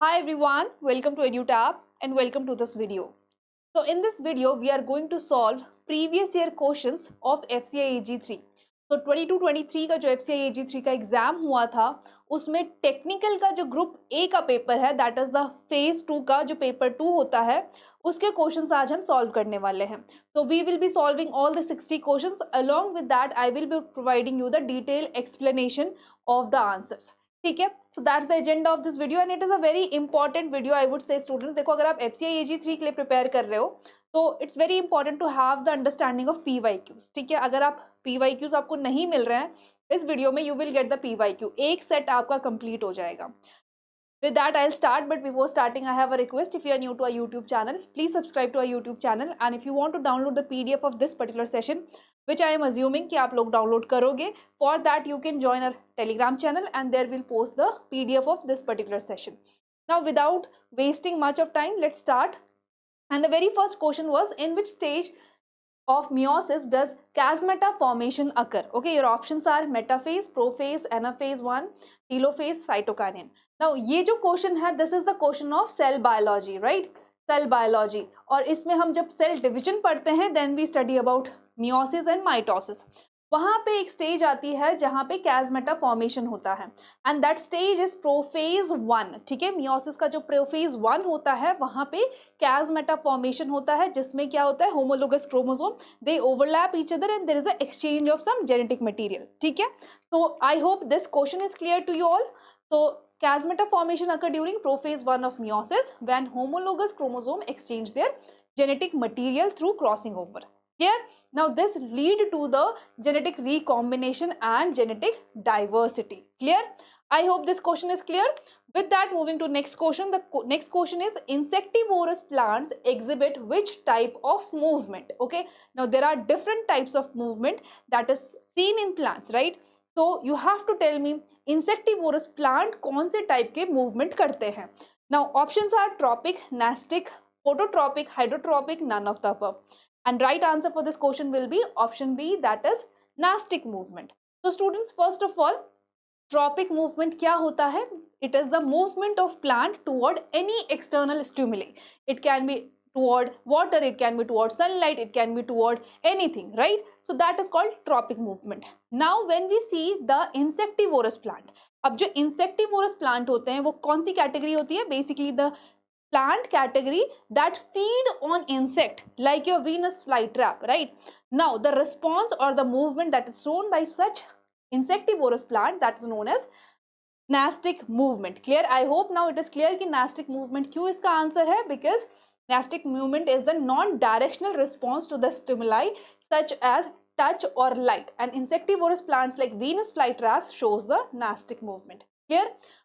Hi everyone, welcome to EduTap and welcome to this video. So in this video, we are going to solve previous year questions of FCI AG3. तो 22-23 का जो FCI AG3 का exam हुआ था उसमें technical का जो group A का पेपर है दैट इज द फेज 2 का जो पेपर 2 होता है उसके क्वेश्चंस आज हम सॉल्व करने वाले हैं. So we will be solving all the 60 questions. Along with that, I will be providing you the detailed explanation of the answers. ठीक है, so that's the agenda of this video and it is a very important video. I would से student, देखो अगर आप FCI AG3 के लिए prepare कर रहे हो तो it's very important to have the understanding of PYQs. ठीक है, अगर आप PYQs आपको नहीं मिल रहे हैं इस वीडियो में, you will get the PYQ, एक सेट आपका कंप्लीट हो जाएगा. With that, I'll start. But before starting, I have a request. If you are new to our YouTube channel, please subscribe to our YouTube channel. And if you want to download the PDF of this particular session, which I am assuming कि आप लोग download करोगे, for that you can join our Telegram channel and there will post the PDF of this particular session. Now, without wasting much of time, let's start. And the very first question was, in which stage of meiosis does chiasmata formation occur? Okay, your options are metaphase, prophase, anaphase 1, telophase, cytokinin. Now ये जो question है, this is the question of cell biology, right? Cell biology. और इसमें हम जब cell division पढ़ते हैं then we study about meiosis and mitosis. वहां पे एक स्टेज आती है जहां पे कैजमेटा फॉर्मेशन होता है and that stage is prophase 1. ठीक है, मियोसिस का जो प्रोफेज 1 होता है वहां पे कैजमेटा फॉर्मेशन होता है जिसमें क्या होता है, homologous chromosome they overlap each other and there is a exchange of some genetic material. ठीक है, so I hope this question is clear to you all. So chiasmata formation occur during prophase 1 of meiosis when homologous chromosome exchange their genetic material through crossing over. Clear? Now this lead to the genetic recombination and genetic diversity. Clear? I hope this question is clear. With that, moving to next question. The next question is, insectivorous plants exhibit which type of movement? Okay, now there are different types of movement that is seen in plants, right? So you have to tell me insectivorous plant कौन से type के movement करते हैं. Now options are tropic, nastic, phototropic, hydrotropic, none of the above. And right answer for this question will be option B, that is nastic movement. So students, first of all, tropic movement क्या होता है? It is the movement of plant toward any external stimuli. It can be toward water, it can be toward sunlight, it can be toward anything, right? So that is called tropic movement. Now when we see the insectivorous plant, अब जो insectivorous plant होते हैं वो कौन सी category होती है? Basically the plant category that feed on insect like your Venus flytrap, right? Now the response or the movement that is shown by such insectivorous plant, that is known as nastic movement. Clear? I hope now it is clear कि nastic movement क्यों इसका answer है, because nastic movement is the non-directional response to the stimuli such as touch or light, and insectivorous plants like Venus flytrap shows the nastic movement. Clear?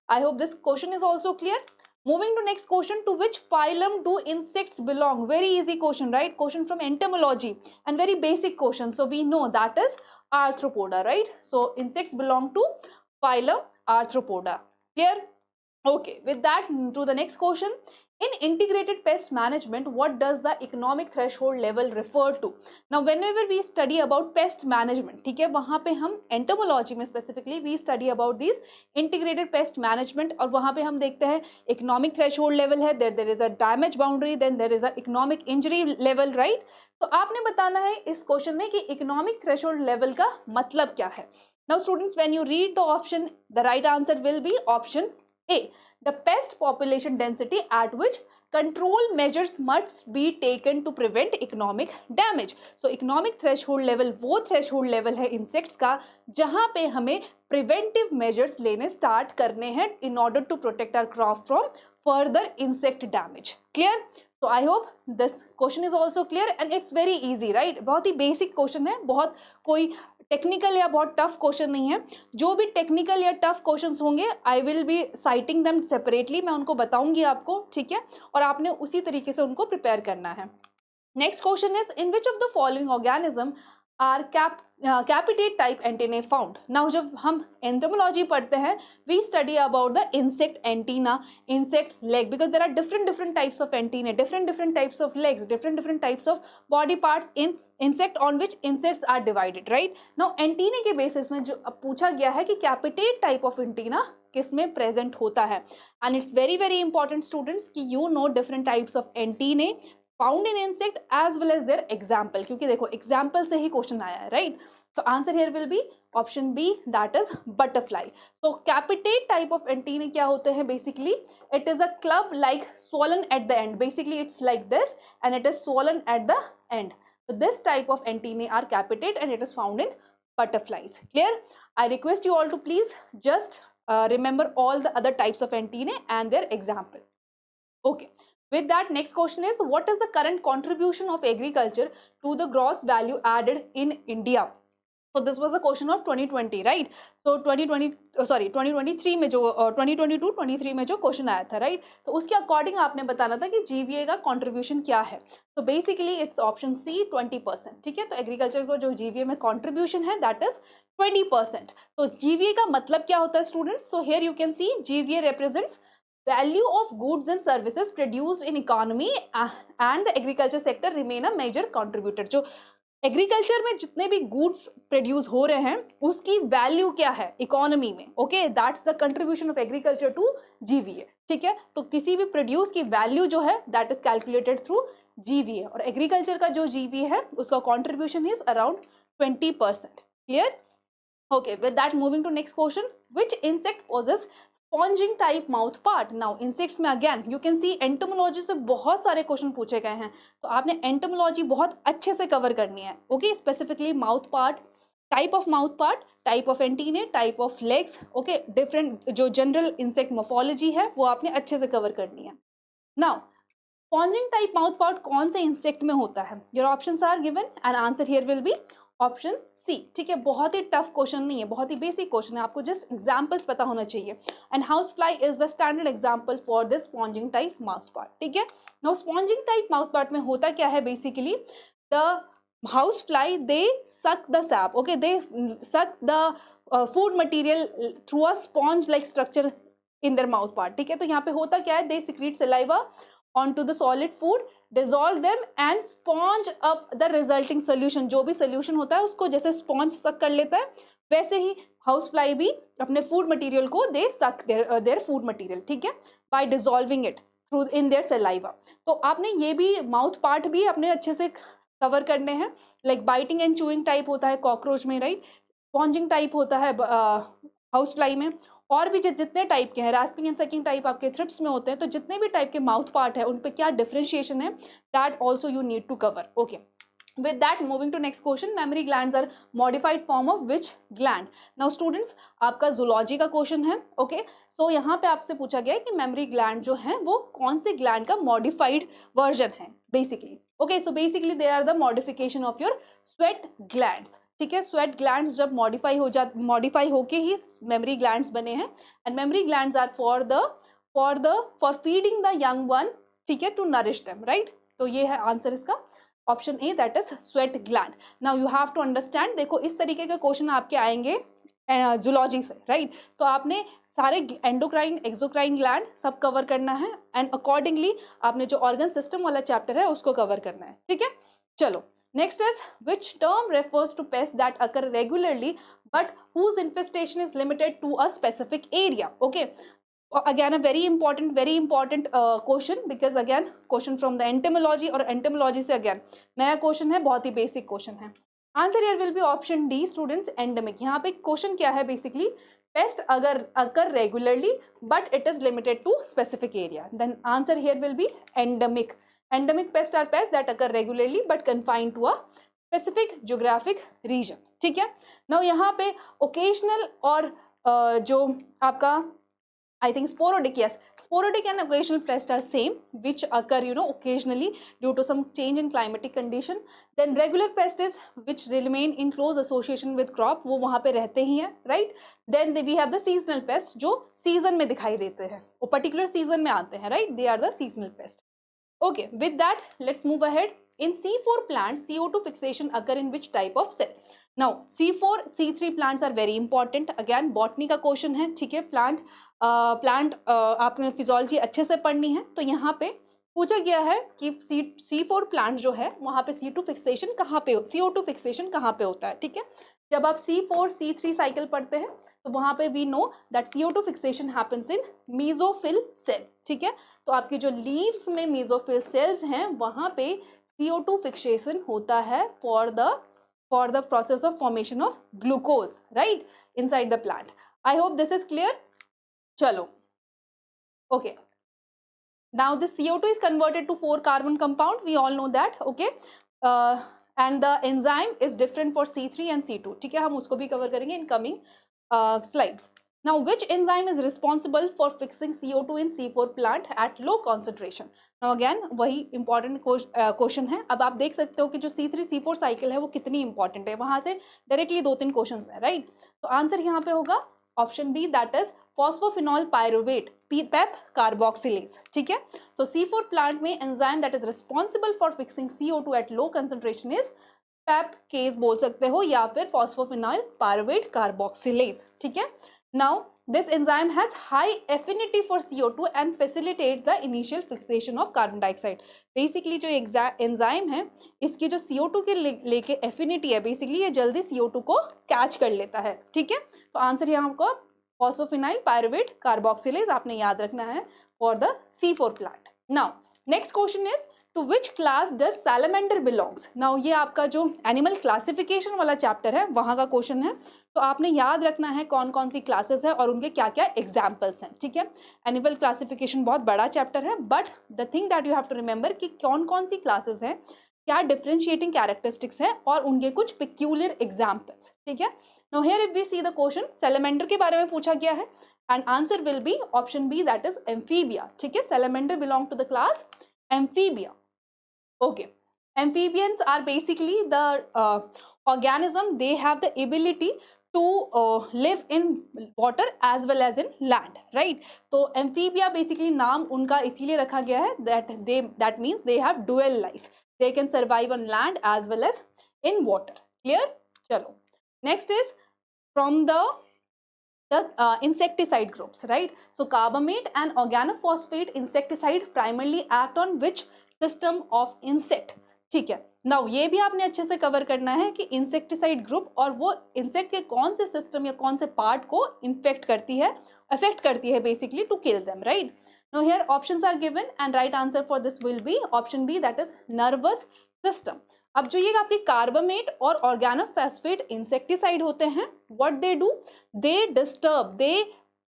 I hope this question is also clear. Moving to next question, to which phylum do insects belong? Very easy question, right? Question from entomology and very basic question. So we know that is Arthropoda, right? So insects belong to phylum Arthropoda. Clear? Okay, with that, to the next question. In integrated pest management, what does the economic threshold level refer to? Now whenever we study about pest management, ठीक है, वहाँ पे हम entomology में specifically we study about these integrated pest management, और वहाँ पे हम देखते हैं economic threshold level है, there is a damage boundary, then there is a economic injury level, right? तो आपने बताना है इस क्वेश्चन में कि economic threshold level का मतलब क्या है. Now students, when you read the option, the right answer will be option A, the pest population density at which control measures must be taken to prevent economic damage. So economic threshold level वो threshold level है insects का जहाँ पे हमें preventive measures लेने start करने हैं in order to protect our crop from further insect damage. Clear? So I hope this question is also clear and it's very easy, right? बहुत ही basic question है, बहुत कोई टेक्निकल या बहुत टफ क्वेश्चन नहीं है. जो भी टेक्निकल या टफ क्वेश्चंस होंगे I will be citing them separately, मैं उनको बताऊंगी आपको, ठीक है, और आपने उसी तरीके से उनको प्रिपेयर करना है. Next question is, in which of the following organism are capitate type antenna found? Now जब हम एंटोमोलॉजी पढ़ते हैं we study about the insect antenna, insects leg, because there are different types of antenna, different types of legs, different types of body parts in insect on which insects are divided, right? Now antenna के basis में जो अब पूछा गया है कि कैपिटेट type of antenna किस में प्रेजेंट होता है। And it's very very important students कि you know different types of antennae found in insect as well as their example, क्योंकि देखो एग्जाम्पल से ही क्वेश्चन आया है, राइट। तो answer here will be option B, that is butterfly. So capitate type of antennae क्या होते हैं, basically it is a club like swollen at the end, basically it's like this and it is swollen at the end. So this type of antennae are capitate and it is found in butterflies. Clear? I request you all to please just remember all the other types of antennae and their example. Okay, with that, next question is, what is the current contribution of agriculture to the gross value added in India? So this was the question of 2020, right? So 2023 में जो 2022-23 में जो question आया था, right, तो उसके according आपने बताना था कि जीवीए का कंट्रीब्यूशन क्या है। तो बेसिकली इट्स ऑप्शन सी 20%, ठीक है। तो एग्रीकल्चर को जो जीवीए में कंट्रीब्यूशन है दैट इज 20%। तो जीवीए का मतलब क्या होता है students? So here you can C GVA represents value of goods and services produced in economy and the agriculture sector remain a major contributor। जो एग्रीकल्चर में जितने भी गुड्स प्रोड्यूस हो रहे हैं उसकी वैल्यू क्या है इकोनॉमी में, okay, that's the contribution of agriculture to GVA, ठीक है। तो किसी भी प्रोड्यूस की वैल्यू जो है that is calculated through GVA, और एग्रीकल्चर का जो जीवीए है उसका contribution is around 20%। Clear? Okay, with that moving to next question, which insect possess sponging type mouth part? Now insects में again you can see entomology से बहुत सारे question पूछे गए हैं, तो आपने entomology बहुत अच्छे से कवर करनी है, okay, specifically mouth part, type of mouth part, type of antennae, type of legs, okay, different जो general insect morphology है वो आपने अच्छे से कवर करनी है। Now sponging type mouth part कौन से insect में होता है? Your options are given and answer here will be option C, ठीक है। बहुत ही टफ क्वेश्चन नहीं है, बहुत ही बेसिक क्वेश्चन है, आपको जस्ट एग्जांपल्स पता होना चाहिए। And house fly is the standard example for this sponging type mouth part, ठीक है। Now sponging type mouth part में होता क्या है, basically the house fly they suck the SAP, okay, they suck the food material through a sponge like structure in their mouth part, ठीक है। तो यहाँ पे होता क्या है, they secrete saliva onto the solid food, dissolve them and sponge up the resulting solution। जो भी solution होता है उसको जैसे sponge suck कर लेता है, वैसे ही हाउस फ्लाई भी अपने food material को they suck their food material, ठीक है, by dissolving it through in their saliva। तो आपने ये भी mouth part भी अपने अच्छे से कवर करने हैं, like biting and chewing type होता है कॉकरोच में, राइट, स्पॉन्जिंग टाइप होता है हाउस फ्लाई में, और भी जितने टाइप के हैं, रास्पिंग एंड सकिंग टाइप आपके थ्रिप्स में होते हैं, तो जितने भी टाइप के माउथ पार्ट है उन पे क्या डिफरेंशिएशन है that also you need to cover, okay. With that moving to next question, mammary glands are modified form of which gland? Now students आपका जूलॉजी का क्वेश्चन है, ओके। सो यहाँ पे आपसे पूछा गया है कि मेमोरी ग्लैंड जो है वो कौन से ग्लैंड का मॉडिफाइड वर्जन है basically, okay. So basically they are the modification of your sweat glands, ठीक है। स्वेट ग्लैंड्स जब मॉडिफाई होके ही मेमोरी ग्लैंड्स बने हैं, and mammary glands are for feeding the young one, ठीक है, टू नरिश देम, राइट। तो ये है आंसर इसका option A, that is sweat gland. Now you have to understand, देखो इस तरीके के क्वेश्चन आपके आएंगे जूलॉजी से, राइट। तो आपने सारे एंडोक्राइन एक्सोक्राइन ग्लैंड सब कवर करना है, एंड अकॉर्डिंगली आपने जो ऑर्गन सिस्टम वाला चैप्टर है उसको कवर करना है, ठीक है। चलो next is, which term refers to pests that occur regularly but whose infestation is limited to a specific area? Okay, again a very important question, because again question from the entomology, और entomology से again नया question है, बहुत ही basic question है। Answer here will be option D students, endemic। यहाँ पे question क्या है, basically pest अगर occur regularly but it is limited to specific area, then answer here will be endemic। Endemic pests are pests that occur regularly but confined to a specific geographic region, ठीक है। Now यहाँ पे occasional और जो आपका I think sporadic, yes, sporadic and occasional pests are same, which occur occasionally due to some change in climatic condition. Then regular pests is which remain in close association with crop, वो वहाँ पे रहते ही हैं, right? Then we have the seasonal pests जो season में दिखाई देते हैं, वो particular season में आते हैं, right? They are the seasonal pests. Okay, with that let's move ahead. In C4 plants, CO2 fixation occur in which type of cell? Now C4 C3 plants are very important, again botany का question है, ठीक है। Plant आपने physiology अच्छे से पढ़नी है, तो यहाँ पे पूछा गया है कि C4 प्लांट जो है वहाँ पे CO2 फिक्सेशन कहाँ पे होता है, ठीक है। जब आप C4 C3 साइकिल पढ़ते हैं तो वहां पे we know that CO2 fixation happens in mesophyll cell, ठीक है। तो आपकी जो लीव्स में मेसोफिल सेल्स हैं वहां पे CO2 फिक्सेशन होता है for the process of formation of glucose, right, inside the plant. I hope this is clear. चलो, okay, now the CO2 is converted to 4 carbon compound, we all know that, okay, and the enzyme is different for C3 and C2, ठीक है, हम उसको भी cover करेंगे in coming slides. Now which enzyme is responsible for fixing CO2 in C4 plant at low concentration? Now again वही important question है। अब आप देख सकते हो कि जो C3 C4 cycle है वो कितनी important है, वहां से directly 2-3 questions है, right? तो आंसर यहाँ पे होगा option B, that is phosphoenol pyruvate, PEP carboxylase, ठीक है। तो C4 प्लांट में enzyme that is responsible for fixing CO2 at low concentration is PEP case बोल सकते हो या फिर फॉस्फोफिनॉल पायरुवेट कार्बोक्सिलेज, ठीक है। Now this enzyme has high affinity for CO2 and facilitates the initial fixation of carbon dioxide. Basically जो enzyme है इसकी जो CO2 के लेके affinity है, basically ये जल्दी CO2 को catch कर लेता है, ठीक है। तो आंसर यहाँ आपको फॉस्फोफिनाइल पायरुवेट कार्बोक्सिलेज आपने याद रखना है for the C4 plant. Now next question is to which class does salamander belongs? Now ये आपका जो एनिमल क्लासिफिकेशन वाला चैप्टर है वहां का क्वेश्चन है, तो आपने याद रखना है कौन कौन सी क्लासेस है और उनके क्या क्या एग्जाम्पल्स हैं, ठीक है। एनिमल क्लासिफिकेशन बहुत बड़ा चैप्टर है, but the thing that you have to remember कि कौन कौन सी क्लासेस हैं, क्या डिफरेंशिएटिंग कैरेक्टरिस्टिक्स हैं और उनके कुछ पिक्यूलियर एग्जाम्पल्स, ठीक है। Now here if we see the question, salamander के बारे में पूछा गया है and answer will be option B, that is Amphibia, ठीक है। Salamander belong to the class Amphibia. Okay, amphibians are basically the organism. They have the ability to live in water as well as in land, right? तो amphibia basically नाम उनका इसीलिए रखा गया है that means they have dual life. They can survive on land as well as in water. Clear? चलो. Next is from the insecticide groups, right? So carbamate and organophosphate insecticide primarily act on which system of insect, ठीक है। Now ये भी आपने अच्छे से cover करना है कि इंसेक्टिसाइड ग्रुप और वो इंसेक्ट के कौन से सिस्टम या कौन से पार्ट को इन्फेक्ट करती है, अफेक्ट करती है basically to kill them, right. Now here options are given and right answer for this will be option B, that is nervous system. अब जो ये आपके कार्बामेट और ऑर्गेनोफॉस्फेट इंसेक्टिसाइड होते हैं, what they do, they disturb,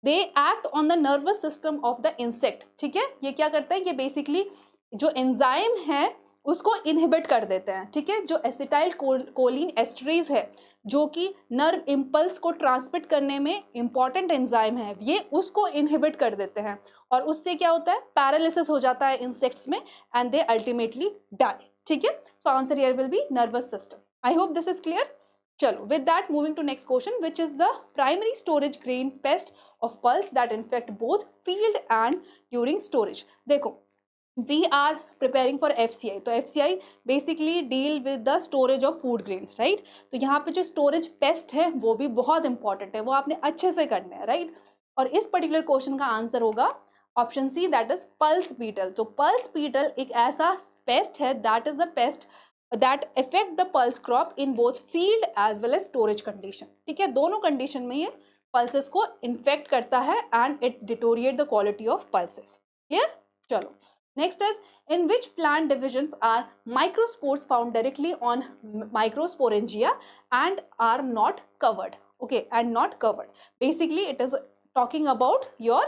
they act on the nervous system of the insect, ठीक है। ये क्या करता है, ये बेसिकली जो एंजाइम है उसको इनहिबिट कर देते हैं, ठीक है। जो एसिटाइल कोलिन एस्टरेज है जो कि नर्व इम्पल्स को ट्रांसमिट करने में इंपॉर्टेंट एंजाइम है, ये उसको इनहिबिट कर देते हैं और उससे क्या होता है, पैरालिसिस हो जाता है इंसेक्ट्स में एंड दे अल्टीमेटली डाई, ठीक है। सो answer here will B nervous system. I hope this is clear. चलो, with that moving to next question, which is the primary storage grain pest of pulse that infect both field and during storage. देखो, we are preparing for FCI, तो FCI basically deal with the storage of food grains, right? तो यहाँ पे जो storage pest है वो भी बहुत important है, वो आपने अच्छे से करना है, right? और इस particular question का आंसर होगा option C, that is pulse beetle. तो पल्स बीटल एक ऐसा पेस्ट है that is the pest that affect the pulse crop in both field as well as storage condition, ठीक है। दोनों कंडीशन में ये pulses को infect करता है and it deteriorate the quality of pulses. Clear? चलो, next is in which plant divisions are microspores found directly on microsporangia and are not covered, okay, and not covered. Basically it is talking about your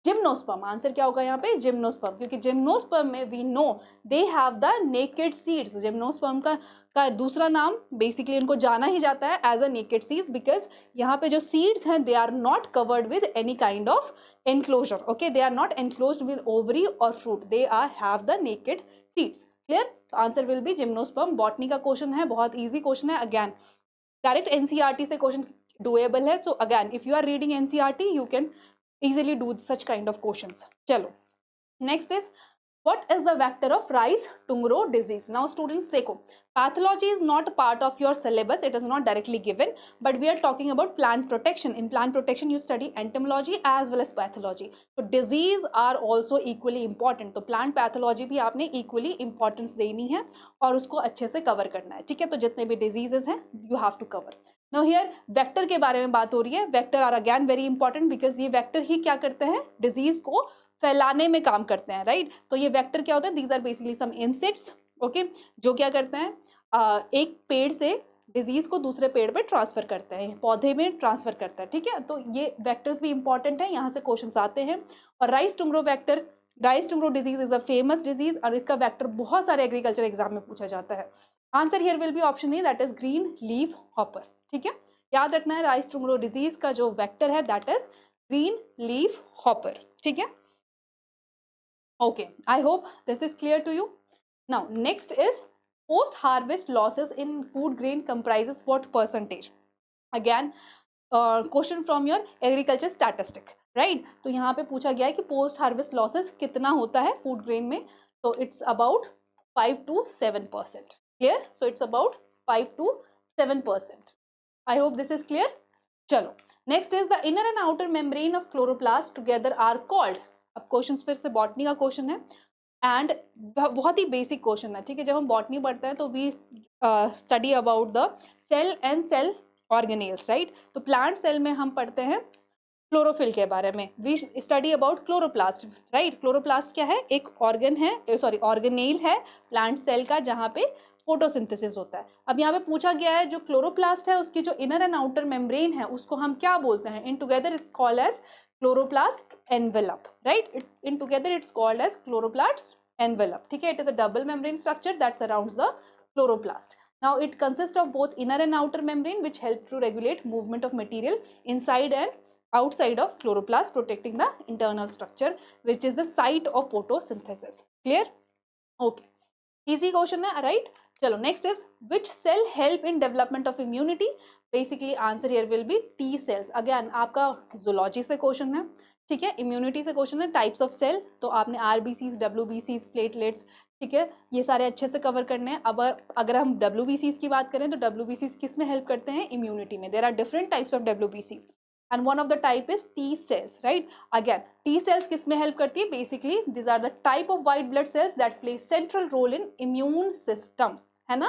gymnosperm. Answer क्या होगा यहाँ पे, gymnosperm, क्योंकि gymnosperm में we know they have the naked seeds. Gymnosperm का दूसरा नाम basically उनको जाना ही जाता है as a naked seeds, because यहाँ पे जो सीड्स हैं they are not covered with any kind of enclosure, okay, they are not enclosed with ovary और fruit, they are have the naked seeds. Clear? Answer will be gymnosperm. Botany का question है, बहुत easy question है. Again direct NCERT से question doable है. So again if you are reading NCERT you can easily do such kind of questions. Chalo, next is what is the vector of rice tungro disease? Now students देखो, pathology is not part of your syllabus, it is not directly given, but we are talking about plant protection. In plant protection you study entomology as well as pathology, so disease are also equally important. तो plant pathology भी आपने equally importance देनी है और उसको अच्छे से cover करना है, ठीक है। तो जितने भी diseases हैं you have to cover. Now here vector के बारे में बात हो रही है. Vector are again very important because ये वेक्टर ही क्या करते हैं, डिजीज को फैलाने में काम करते हैं, राइट. तो ये वेक्टर क्या होता है, these are basically some insects, okay, जो क्या करते हैं, एक पेड़ से डिजीज को दूसरे पेड़ पे ट्रांसफर करते हैं, पौधे में ट्रांसफर करता है, ठीक है. तो ये वेक्टर्स भी इंपॉर्टेंट है, यहाँ से क्वेश्चंस आते हैं. और rice tungro vector, rice tungro disease is a famous disease और इसका वेक्टर बहुत सारे एग्रीकल्चर एग्जाम में पूछा जाता है. Answer here will be option A, that is green leaf hopper, ठीक है. याद रखना है राइस टुंगरो डिजीज का जो वेक्टर है that is green leaf hopper, ठीक है. Okay, I hope this is clear to you. Now next is post harvest losses in food grain comprises what percentage? Again question from your agriculture statistic, right. तो यहाँ पे पूछा गया है कि post harvest losses कितना होता है फूड ग्रेन में. तो it's about 5 to 7%. Clear. So it's about 5 to 7%. I hope this is clear. चलो next is the inner and outer membrane of chloroplast together are called. अब क्वेश्चन फिर से botany का क्वेश्चन है एंड बहुत ही basic question है, ठीक है. जब हम बॉटनी पढ़ते हैं तो we study about the cell and cell organelles, right. तो प्लांट सेल में हम पढ़ते हैं क्लोरोफिल के बारे में, we study about chloroplast, right. Chloroplast क्या है, एक ऑर्गन है, सॉरी ऑर्गेनेल है प्लांट सेल का जहाँ पे फोटोसिंथेसिस होता है. अब यहाँ पे पूछा गया है जो क्लोरोप्लास्ट है उसकी जो इनर एंड आउटर मेम्ब्रेन है उसको हम क्या बोलते हैं, इन together it's called as chloroplast envelope, right. In together it's called as chloroplast envelope, ठीक है. It is a double membrane structure that surrounds the chloroplast. Now it consists of both inner and outer membrane which help to regulate movement of material inside and outside of chloroplast, protecting the internal structure which is the site of photosynthesis. Clear? Okay, easy question है, right. चलो next is which cell help in development of immunity. Basically answer here will be T cells. Again आपका zoology से question है, ठीक है. Immunity से question है, types of cell. तो आपने आरबीसीज, डब्ल्यूबीसीज, प्लेटलेट्स, ठीक है, ये सारे अच्छे से कवर करने हैं. अब अगर हम डब्ल्यूबीसीज की बात करें तो डब्ल्यूबीसीज किस में हेल्प करते हैं, इम्यूनिटी में. There are different types of डब्ल्यूबीसीज and one of the type is T cells, right. Again T cells किस में help करती है, basically these are the type of white blood cells that play central role in immune system, है ना.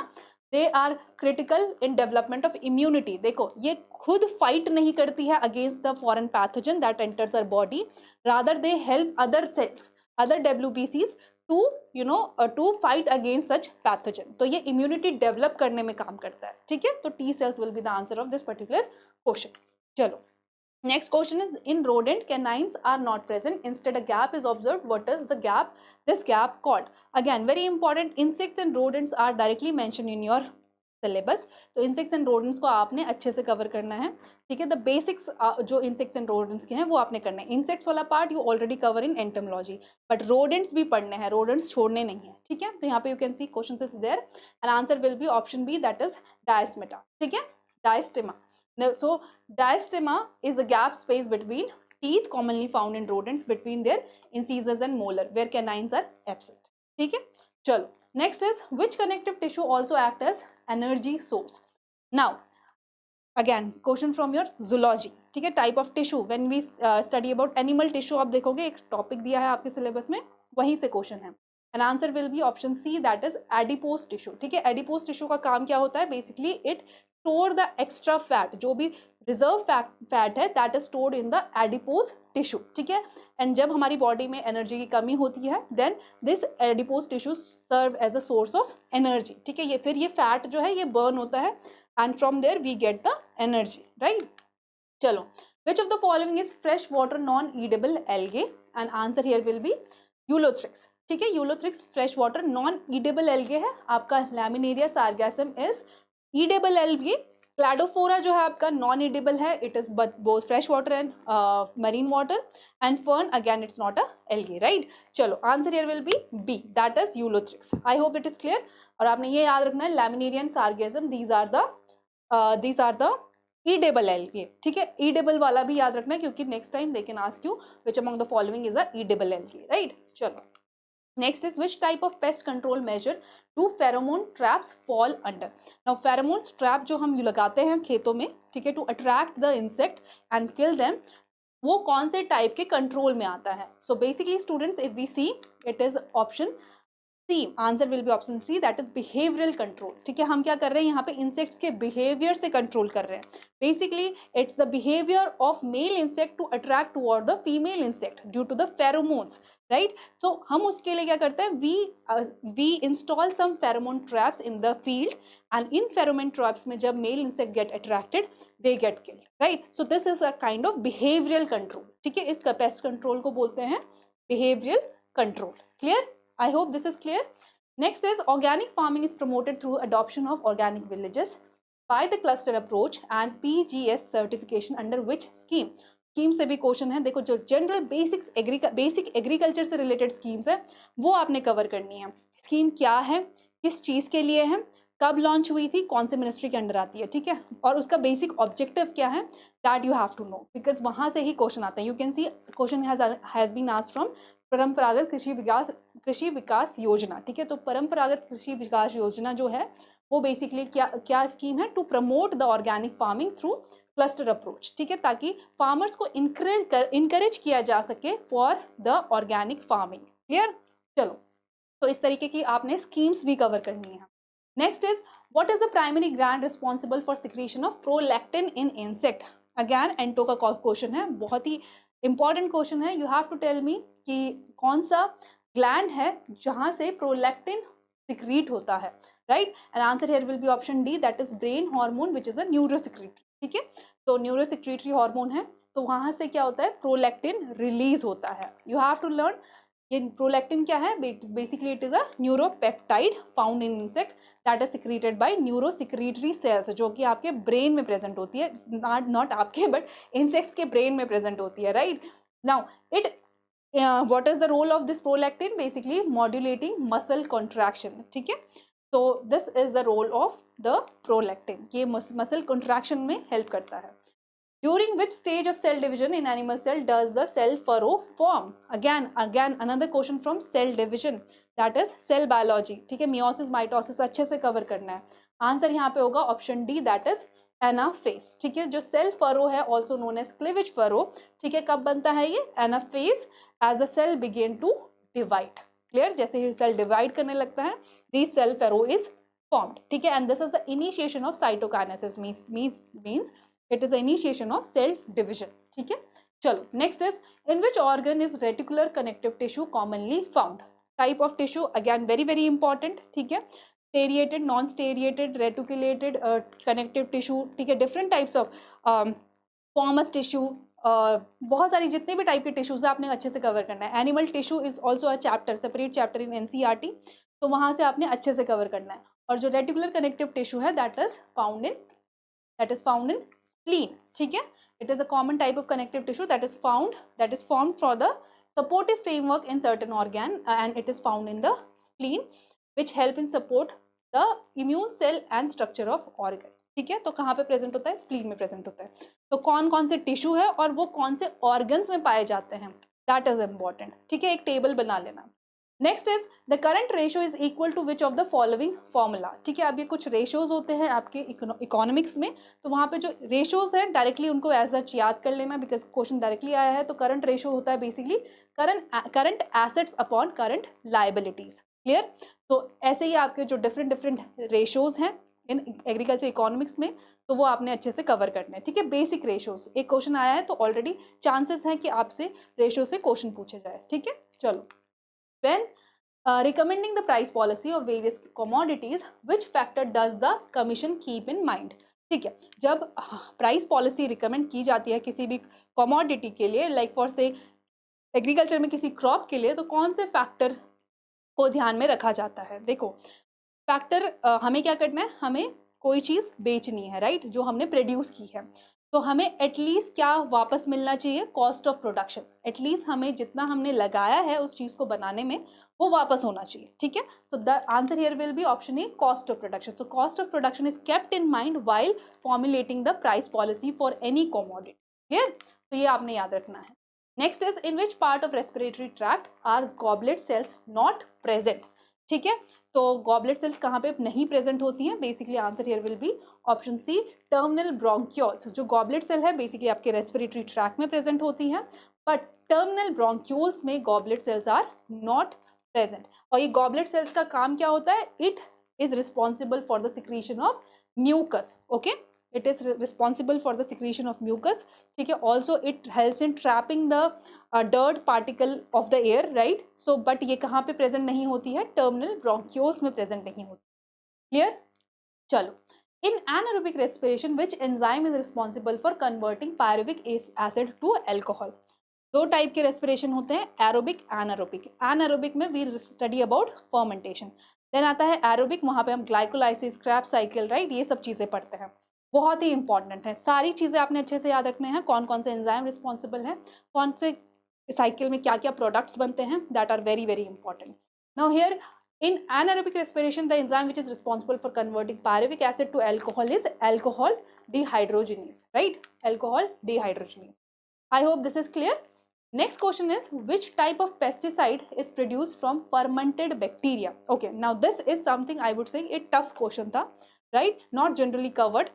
They are critical in development of immunity. देखो ये खुद fight नहीं करती है against the foreign pathogen that enters our body, rather they help other cells, other डब्ल्यूबीसीज to fight against such pathogen. तो ये इम्यूनिटी डेवलप करने में काम करता है, ठीक है. तो T cells will be the answer of this particular question. चलो next question is in rodent canines are not present, instead a gap is observed. What is the gap, this gap called? Again very important, insects and rodents are directly mentioned in your syllabus. तो insects and rodents को आपने अच्छे से cover करना है, ठीक है. the basics जो insects and rodents के हैं वो आपने करना है. insects वाला part you already cover in entomology, but rodents भी पढ़ने हैं, rodents छोड़ने नहीं है, ठीक है. तो यहाँ पे you can see questions is there and answer will be option B, that is diastema, ठीक है, diastema. So diastema is the gap space between teeth commonly found in rodents between their incisors and molar where canines are absent, ठीक है. चलो next is which connective tissue also act as energy source. Now again question from your zoology, ठीक है. type of tissue when we study about animal tissue, आप देखोगे एक topic दिया है आपके सिलेबस में, वहीं से क्वेश्चन है. and answer will be option C, that is adipose tissue, ठीक है. adipose tissue का काम क्या होता है, basically it store the extra fat, जो भी रिजर्व फैट है that is stored in the adipose tissue, ठीक है. एंड जब हमारी बॉडी में एनर्जी की कमी होती है then this adipose tissue serve as a source of energy, ठीक है. ये फिर ये फैट जो है ये बर्न होता है and from there we get the energy, right. चलो which of the following is fresh water non edible algae, and answer here will be ulothrix, ठीक है. Ulothrix fresh water non edible algae है. आपका laminaria sargassum is edible algae. Cladophora जो है आपका non edible है, it is both fresh water and marine water. And fern again it's not a algae, right. चलो answer here will be B, that is ulothrix. I hope it is clear. और आपने ये याद रखना है laminarian sargassum these are the edible algae, ठीक है. Edible वाला भी याद रखना है क्योंकि next time they can ask you which among the following is a edible algae, right. चलो next is which type of pest control measure do pheromone traps fall under. now pheromone trap जो हम लगाते हैं खेतों में, ठीक है, to attract the insect and kill them, वो कौन से टाइप के कंट्रोल में आता है. so basically students if we see it is option C, answer will be option C, that is behavioural control. ठीक है, हम क्या कर रहे हैं यहाँ पे इंसेक्ट्स के बिहेवियर से कंट्रोल कर रहे हैं। Basically it's the behaviour of male insect to attract toward the female insect due to the pheromones, right. So हम उसके लिए क्या करते हैं, we install some pheromone traps in the field and इन फेरोमोन ट्रैप्स में जब male insect get attracted they get killed, right. So this is a kind of behavioural control. ठीक है, इस पेस्ट कंट्रोल को बोलते हैं behavioural control. Clear? I hope this is clear. Next is organic farming is promoted through adoption of organic villages by the cluster approach and PGS certification under which scheme? Scheme से भी question है। देखो जो general basic agriculture से related schemes है वो आपने cover करनी है। स्कीम क्या है, किस चीज़ के लिए है, कब लॉन्च हुई थी, कौन से मिनिस्ट्री के अंडर आती है, ठीक है, और उसका बेसिक ऑब्जेक्टिव क्या है, that you have to know, because वहाँ से ही क्वेश्चन आता है। You can see question has been asked from Paramparagat Krishi विकास योजना। ठीक है, तो परंपरागत कृषि विकास योजना जो है वो बेसिकली क्या स्कीम है, to promote the organic farming through cluster approach. ठीक है, ताकि फार्मर्स को इनकरेज किया जा सके for the organic farming. Clear? चलो, तो इस तरीके की आपने स्कीम्स भी कवर करनी है। Next is what is the primary gland responsible for secretion of prolactin in insect. Again ento का क्वेश्चन है, बहुत ही इंपॉर्टेंट क्वेश्चन है। You have to tell me कि कौन सा ग्लैंड है जहां से प्रोलैक्टिन सिक्रीट होता है, right. And answer here will be option D, that is brain hormone which is a neurosecretory. ठीक है, तो न्यूरोसिक्रीटरी हार्मोन है, तो वहां से क्या होता है, प्रोलैक्टिन रिलीज होता है। यू हैव टू लर्न ये प्रोलैक्टिन क्या है। Basically it is a neuropeptide found in insect that is secreted by neurosecretory cells, जो कि आपके ब्रेन में प्रेजेंट होती है, नॉट आपके बट इंसेक्ट्स के ब्रेन में प्रेजेंट होती है, right. Now it what is the role of this prolactin? Basically modulating muscle contraction. ठीक है, so this is the role of the prolactin, ये muscle contraction में help करता है। During which stage of cell division in animal cell does the cell furrow form? Again another question from cell division, that is cell biology. ठीक है, meiosis mitosis अच्छे से cover करना है। आंसर यहाँ पे होगा option D, that is anaphase. ठीक है, जो सेल फरो है also known as cleavage furrow. ठीक है, कब बनता है ये anaphase? As the cell begin to divide. Clear? जैसे ही सेल डिवाइड करने लगता है this cell furrow is formed. ठीक है, and this is the initiation of cytokinesis, means it is the initiation of cell division. ठीक है, चलो next is in which organ is reticular connective tissue commonly found. Type of tissue again very important. ठीक है, स्टेरिएटेड, non स्टेरिएटेड, reticulated, connective tissue. ठीक है, different types of forms tissue, बहुत सारी जितने भी टाइप के टिश्यूज है आपने अच्छे से कवर करना है। Animal tissue is also a chapter, separate chapter in NCERT, तो वहां से आपने अच्छे से कवर करना है। और जो रेटिकुलर कनेक्टिव टिश्यू है that is found in spleen. ठीक है, it is a common type of connective tissue that is formed for the supportive framework in certain organ and it is found in the spleen which help in support the immune cell and structure of organ। ठीक है, तो कहाँ पे present होता है, spleen में present होता है। तो कौन कौन से टिश्यू है और वो कौन से ऑर्गन्स में पाए जाते हैं, दैट इज इंपॉर्टेंट। ठीक है, एक टेबल बना लेना। Next is the current ratio is equal to which of the following formula. ठीक है, अब ये कुछ रेशियोज होते हैं आपके इकोनॉमिक्स में, तो वहाँ पे जो रेशियोज है डायरेक्टली उनको एज सच याद कर लेना, बिकॉज क्वेश्चन डायरेक्टली आया है। तो करंट रेशियो होता है basically current assets upon current liabilities. Clear? तो ऐसे ही आपके जो डिफरेंट रेशियोज हैं इन एग्रीकल्चर इकोनॉमिक्स में, तो वो आपने अच्छे से कवर करने हैं। ठीक है, बेसिक रेशियोज, एक क्वेश्चन आया है तो ऑलरेडी चांसेस हैं कि आपसे रेशियो से क्वेश्चन पूछे जाए। ठीक है, चलो, when recommending the price policy of various commodities, which factor does the commission keep in mind? ठीक है, जब प्राइस पॉलिसी रिकमेंड की जाती है किसी भी कमोडिटी के लिए, लाइक फॉर से एग्रीकल्चर में किसी क्रॉप के लिए, तो कौन से फैक्टर को ध्यान में रखा जाता है? देखो फैक्टर, हमें क्या करना है, हमें कोई चीज़ बेचनी है, राइट, जो हमने प्रोड्यूस की है, तो हमें एटलीस्ट क्या वापस मिलना चाहिए, कॉस्ट ऑफ प्रोडक्शन। एटलीस्ट हमें जितना हमने लगाया है उस चीज़ को बनाने में वो वापस होना चाहिए। ठीक है, तो the answer here will be option A, cost of production. So cost of production is kept in mind while formulating the price policy for any commodity. Clear? तो ये आपने याद रखना है। Next is in which part of respiratory tract are goblet cells not present. ठीक है, तो goblet cells कहाँ पे नहीं प्रेजेंट होती हैं? Basically answer here will be option C, terminal bronchioles. जो गॉबलेट सेल है बेसिकली आपके रेस्पिरेटरी ट्रैक में प्रेजेंट होती हैं, बट टर्मिनल ब्रोंक्यूल्स में goblet cells are not present. और ये गॉबलेट सेल्स का काम क्या होता है? It is responsible for the secretion of mucus. Okay, it is responsible for the secretion of mucus, ठीक है। also it helps in trapping the dirt particle of the air, right? so but ये कहाँ पे present नहीं होती है? terminal bronchioles में present नहीं होती। clear? चलो, in anaerobic respiration which enzyme is responsible for converting pyruvic acid to alcohol? दो टाइप के रेस्पिरेशन होते हैं, एरोबिक, एनारोबिक। एनारोबिक में we study about fermentation. Then आता है एरोबिक, वहां पे हम ग्लाइकोलाइसिस, क्रैब साइकिल, राइट, ये सब चीजें पढ़ते हैं। बहुत ही इंपॉर्टेंट है, सारी चीजें आपने अच्छे से याद रखने हैं। कौन कौन से एंजाइम रिस्पॉन्सिबल हैं, कौन से साइकिल में क्या क्या प्रोडक्ट्स बनते हैं, that are very very important. Now here in anaerobic respiration the enzyme which is responsible for converting pyruvic acid to alcohol is alcohol dehydrogenase, right? alcohol dehydrogenase. I hope this is clear. Next question is, which type of pesticide is produced from fermented bacteria? Okay, now this is something I would say a tough question था, right? Not generally covered.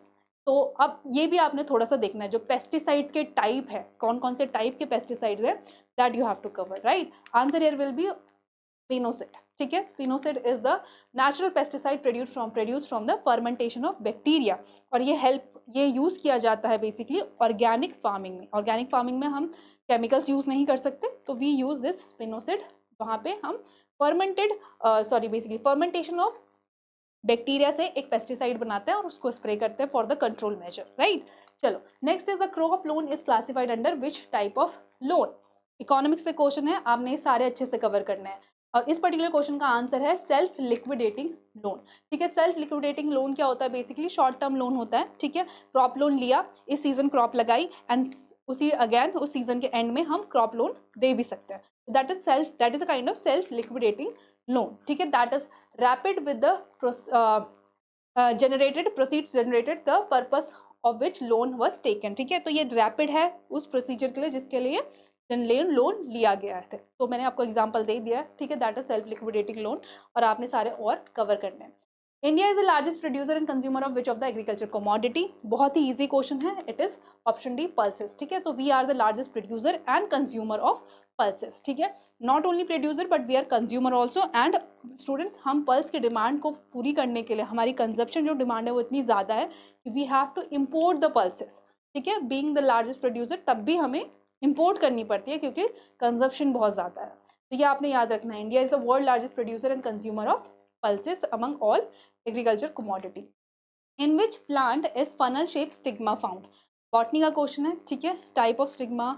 तो अब ये भी आपने थोड़ा सा देखना है, जो पेस्टिसाइड्स के टाइप है, कौन कौन से टाइप के पेस्टिसाइड्स है, that you have to cover, right? Answer here will be spinosad, ठीक है। Spinosad is the natural pesticide produced from the fermentation of bacteria, और ये यूज किया जाता है बेसिकली ऑर्गेनिक फार्मिंग में। ऑर्गेनिक फार्मिंग में हम केमिकल्स यूज नहीं कर सकते, तो वी यूज दिस स्पिनोसिड। वहां पे हम फर्मेंटेशन ऑफ बैक्टीरिया से एक पेस्टिसाइड बनाते हैं और उसको स्प्रे करते हैं for the control measure, right? चलो, next is the crop loan is classified under which type of loan? Economics से क्वेश्चन है, आपने सारे अच्छे से कवर करने हैं। और इस पर्टिकुलर क्वेश्चन का आंसर है सेल्फ लिक्विडेटिंग लोन, ठीक है। सेल्फ लिक्विडेटिंग लोन क्या होता है? बेसिकली शॉर्ट टर्म लोन होता है, ठीक है। क्रॉप लोन लिया, इस सीजन क्रॉप लगाई एंड उस सीजन के एंड में हम क्रॉप लोन दे भी सकते हैं। That is a kind of self liquidating loan, ठीक है। That is rapid with the proceeds generated the purpose of which loan was taken, ठीक है। तो ये रैपिड है उस प्रोसीजर के लिए जिसके लिए लोन लिया गया है। तो मैंने आपको एग्जांपल दे दिया है, ठीक है। That is self liquidating loan, और आपने सारे और कवर करने हैं। India is the largest producer and consumer of which of the agriculture commodity? बहुत ही इजी क्वेश्चन है, it is option D, pulses, ठीक है। तो we are the largest producer and consumer of pulses, ठीक है। Not only producer but we are consumer also. And students, हम pulse की डिमांड को पूरी करने के लिए, हमारी कंजप्शन जो डिमांड है वो इतनी ज़्यादा है कि we have to import the pulses, ठीक है। बीइंग द लार्जेस्ट प्रोड्यूसर, तब भी हमें इंपोर्ट करनी पड़ती है क्योंकि कंजप्शन बहुत ज़्यादा है। तो ये आपने याद रखना है, India is the world largest producer and consumer of pulses among all agriculture commodity. In which plant is funnel shape stigma found? Botany का क्वेश्चन है, ठीक है। टाइप ऑफ स्टिग्मा,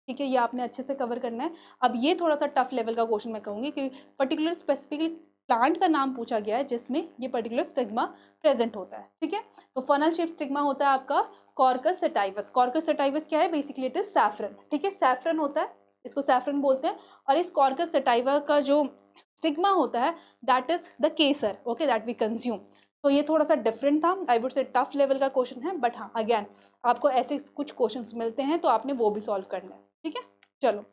ठीक है, ये आपने अच्छे से कवर करना है। अब ये थोड़ा सा टफ लेवल का क्वेश्चन मैं कहूँगी कि पर्टिकुलर स्पेसिफिकली प्लांट का नाम पूछा गया है जिसमें ये पर्टिकुलर स्टिग्मा प्रेजेंट होता है, ठीक है। तो फनल शेप स्टिग्मा होता है आपका कॉर्कस सेटाइवस। कॉर्कस सेटाइवस क्या है? बेसिकली इट इज सैफरन, ठीक है। सैफरन होता है, इसको सैफरन बोलते हैं। और इस कॉर्कस सेटाइवा का जो स्टिग्मा होता है दैट इज द केसर, ओके, दैट वी कंज्यूम। तो ये थोड़ा सा डिफरेंट था, I would say tough level का क्वेश्चन है, बट हाँ अगेन आपको ऐसे कुछ क्वेश्चंस मिलते हैं तो आपने वो भी सॉल्व करना है, ठीक है। चलो,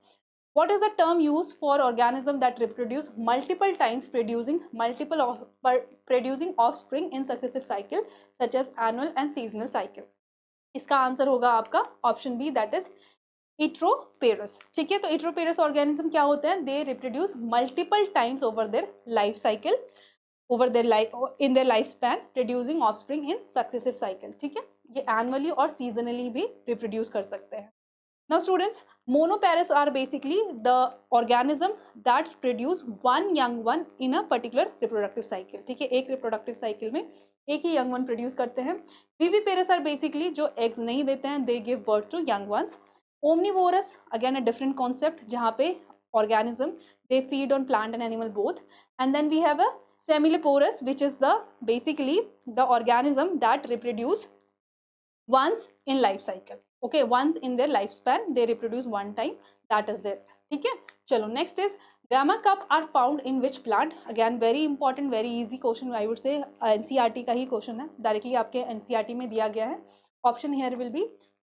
what is the term used for organism that reproduce multiple times producing offspring in successive cycle such as annual and seasonal cycle? इसका आंसर होगा आपका ऑप्शन बी, दैट इज इट्रोपेरस, ठीक है। तो इट्रोपेरस ऑर्गेनिज्म क्या होते हैं? They reproduce multiple times over their life cycle, over their life in their life span, producing offspring in successive cycle, ठीक है। ये एनुअली और सीजनली भी रिप्रोड्यूस कर सकते हैं। Now students, monoparous are basically the organism that produce one young one in a particular reproductive cycle, ठीक है। एक reproductive cycle में एक ही young one produce करते हैं। viviparous are basically जो eggs नहीं देते हैं, they give birth to young ones. omnivorous again a different concept जहाँ पे organism they feed on plant and animal both. And then we have a seminivorous which is the basically the organism that reproduce once in life cycle, okay, once in their lifespan they reproduce one time, that is there, ठीक है। चलो, next is gamma cup are found in which plant? again very important, very easy question, I would say NCERT का ही question है, directly आपके NCERT में दिया गया है। option here will be